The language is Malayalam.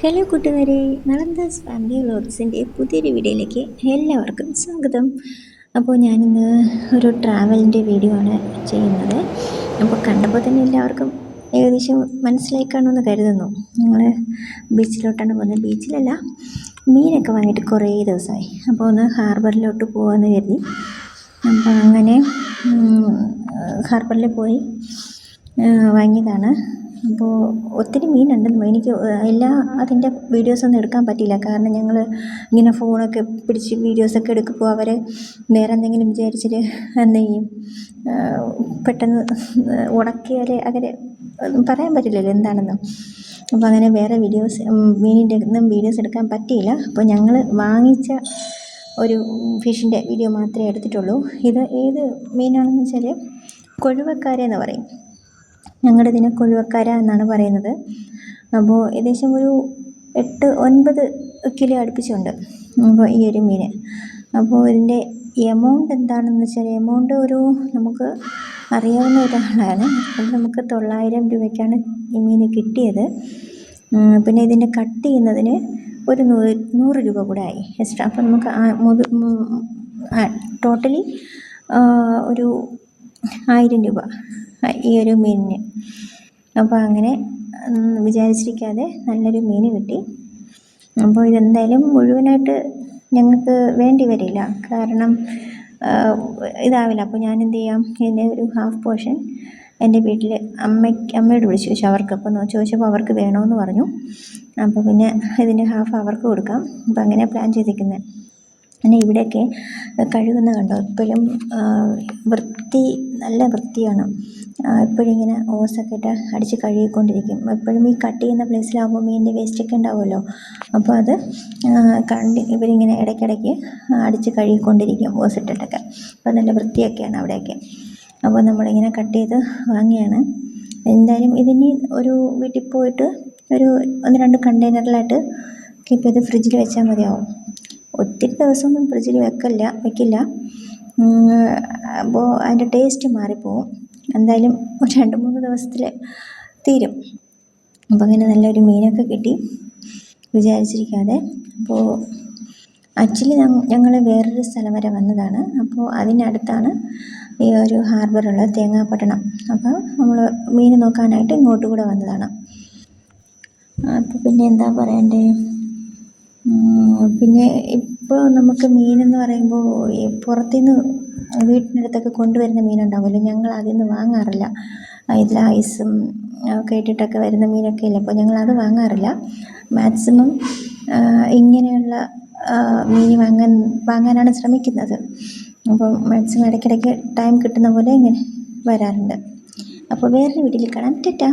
ഹലോ കൂട്ടുകാരെ, നളന്ദാസ് ഫാമിലി വ്ളോഗ്സിൻ്റെ പുതിയൊരു വീഡിയോയിലേക്ക് എല്ലാവർക്കും സ്വാഗതം. അപ്പോൾ ഞാനിന്ന് ഒരു ട്രാവലിൻ്റെ വീഡിയോ ആണ് ചെയ്യുന്നത്. അപ്പോൾ കണ്ടപ്പോൾ തന്നെ എല്ലാവർക്കും ഏകദേശം മനസ്സിലായി കാണുമെന്ന് കരുതുന്നു. ഞങ്ങൾ ബീച്ചിലോട്ടാണ് പോകുന്നത്. ബീച്ചിലല്ല, മീനൊക്കെ വാങ്ങിയിട്ട് കുറേ ദിവസമായി. അപ്പോൾ ഒന്ന് ഹാർബറിലോട്ട് പോകാമെന്ന് കരുതി. അപ്പോൾ അങ്ങനെ ഹാർബറിൽ പോയി വാങ്ങിയതാണ്. അപ്പോൾ ഒത്തിരി മീനുണ്ടെന്ന് എനിക്ക് അതിൻ്റെ വീഡിയോസൊന്നും എടുക്കാൻ പറ്റിയില്ല. കാരണം ഞങ്ങൾ ഇങ്ങനെ ഫോണൊക്കെ പിടിച്ച് വീഡിയോസൊക്കെ എടുക്കുമ്പോൾ അവർ വേറെ എന്തെങ്കിലും വിചാരിച്ചിട്ട് എന്ത് ചെയ്യും, പെട്ടെന്ന് ഉടക്കിയാൽ അങ്ങനെ പറയാൻ പറ്റില്ലല്ലോ എന്താണെന്ന്. അപ്പോൾ അങ്ങനെ വേറെ മീനിൻ്റെ ഒന്നും വീഡിയോസ് എടുക്കാൻ പറ്റിയില്ല. അപ്പോൾ ഞങ്ങൾ വാങ്ങിച്ച ഒരു ഫിഷിൻ്റെ വീഡിയോ മാത്രമേ എടുത്തിട്ടുള്ളൂ. ഇത് ഏത് മീനാണെന്ന് വെച്ചാൽ കൊഴുവക്കാര എന്ന് പറയും. ഞങ്ങളുടെ ഇതിനെ കൊഴുവക്കാര എന്നാണ് പറയുന്നത്. അപ്പോൾ ഏകദേശം ഒരു 8-9 കിലോ അടുപ്പിച്ചുണ്ട് അപ്പോൾ ഈ ഒരു മീൻ. അപ്പോൾ ഇതിൻ്റെ എമൗണ്ട് എന്താണെന്ന് വെച്ചാൽ, എമൗണ്ട് നമുക്ക് അറിയാവുന്ന ഒരാളാണ്. അത് നമുക്ക് 900 രൂപയ്ക്കാണ് ഈ മീൻ കിട്ടിയത്. പിന്നെ ഇതിൻ്റെ കട്ട് ചെയ്യുന്നതിന് ഒരു 100 രൂപ കൂടെ ആയി എക്സ്ട്രാ. അപ്പോൾ നമുക്ക് ടോട്ടലി ഒരു 1000 രൂപ ഈ ഒരു മീനിന്. അപ്പോൾ അങ്ങനെ വിചാരിച്ചിരിക്കാതെ നല്ലൊരു മീൻ കിട്ടി. അപ്പോൾ ഇതെന്തായാലും മുഴുവനായിട്ട് ഞങ്ങൾക്ക് വേണ്ടി വരില്ല, കാരണം ഇതാവില്ല. അപ്പോൾ ഞാൻ എന്ത് ചെയ്യാം, ഇതിൻ്റെ ഒരു ഹാഫ് പോർഷൻ എൻ്റെ വീട്ടിൽ അമ്മയോട് വിളിച്ചു ചോദിച്ചു അവർക്ക്. അപ്പോൾ ചോദിച്ചപ്പോൾ അവർക്ക് വേണമെന്ന് പറഞ്ഞു. അപ്പോൾ പിന്നെ ഇതിൻ്റെ ഹാഫ് അവർക്ക് കൊടുക്കാം. അപ്പോൾ അങ്ങനെ പ്ലാൻ ചെയ്തിരിക്കുന്നത്. പിന്നെ ഇവിടെയൊക്കെ കഴുകുന്ന കണ്ടോ, എപ്പോഴും നല്ല വൃത്തിയാണ്. എപ്പോഴും ഇങ്ങനെ ഓസൊക്കെ ഇട്ട് അടിച്ച് കഴുകിക്കൊണ്ടിരിക്കും. എപ്പോഴും ഈ കട്ട് ചെയ്യുന്ന പ്ലേസിലാകുമ്പോൾ മീനിൻ്റെ വേസ്റ്റൊക്കെ ഉണ്ടാവുമല്ലോ. അപ്പോൾ അത് ഇവരിങ്ങനെ ഇടയ്ക്കിടയ്ക്ക് അടിച്ച് കഴുകിക്കൊണ്ടിരിക്കും ഓസിട്ടിട്ടൊക്കെ. അപ്പോൾ നല്ല വൃത്തിയൊക്കെയാണ് അവിടെയൊക്കെ. അപ്പോൾ നമ്മളിങ്ങനെ കട്ട് ചെയ്ത് വാങ്ങിയാണ്. എന്തായാലും ഇതിനി ഒരു വീട്ടിൽ പോയിട്ട് ഒരു 1-2 കണ്ടെയ്നറിലായിട്ട് കീപ്പ് ചെയ്ത് ഫ്രിഡ്ജിൽ വെച്ചാൽ മതിയാവും. ഒത്തിരി ദിവസമൊന്നും ഫ്രിഡ്ജിൽ വെക്കില്ല. അപ്പോൾ അതിൻ്റെ ടേസ്റ്റ് മാറിപ്പോവും. എന്തായാലും ഒരു 2-3 ദിവസത്തിൽ തീരും. അപ്പോൾ അങ്ങനെ നല്ലൊരു മീനൊക്കെ കിട്ടി വിചാരിച്ചിരിക്കാതെ. അപ്പോൾ ആക്ച്വലി ഞങ്ങൾ വേറൊരു സ്ഥലം വരെ വന്നതാണ്. അപ്പോൾ അതിനടുത്താണ് ഈ ഒരു ഹാർബറുള്ളത്, തേങ്ങാപ്പട്ടണം. അപ്പോൾ നമ്മൾ മീൻ നോക്കാനായിട്ട് ഇങ്ങോട്ട് കൂടെ വന്നതാണ്. അപ്പോൾ പിന്നെ എന്താ പറയണ്ടേ, പിന്നെ ഇപ്പോൾ നമുക്ക് മീനെന്ന് പറയുമ്പോൾ പുറത്തുനിന്ന് വീട്ടിനടുത്തൊക്കെ കൊണ്ടുവരുന്ന മീനുണ്ടാവുമല്ലോ, ഞങ്ങൾ അതിൽ നിന്ന് വാങ്ങാറില്ല. ഇതിൽ ഐസും ഒക്കെ ഇട്ടിട്ടൊക്കെ വരുന്ന മീനൊക്കെ ഇല്ല. അപ്പോൾ ഞങ്ങളത് വാങ്ങാറില്ല. മാക്സിമം ഇങ്ങനെയുള്ള മീൻ വാങ്ങാനാണ് ശ്രമിക്കുന്നത്. അപ്പോൾ മാക്സിമം ഇടയ്ക്കിടയ്ക്ക് ടൈം കിട്ടുന്ന പോലെ ഇങ്ങനെ വരാറുണ്ട്. അപ്പോൾ വേറൊരു വീട്ടിൽ കാണാം. ടാറ്റാ.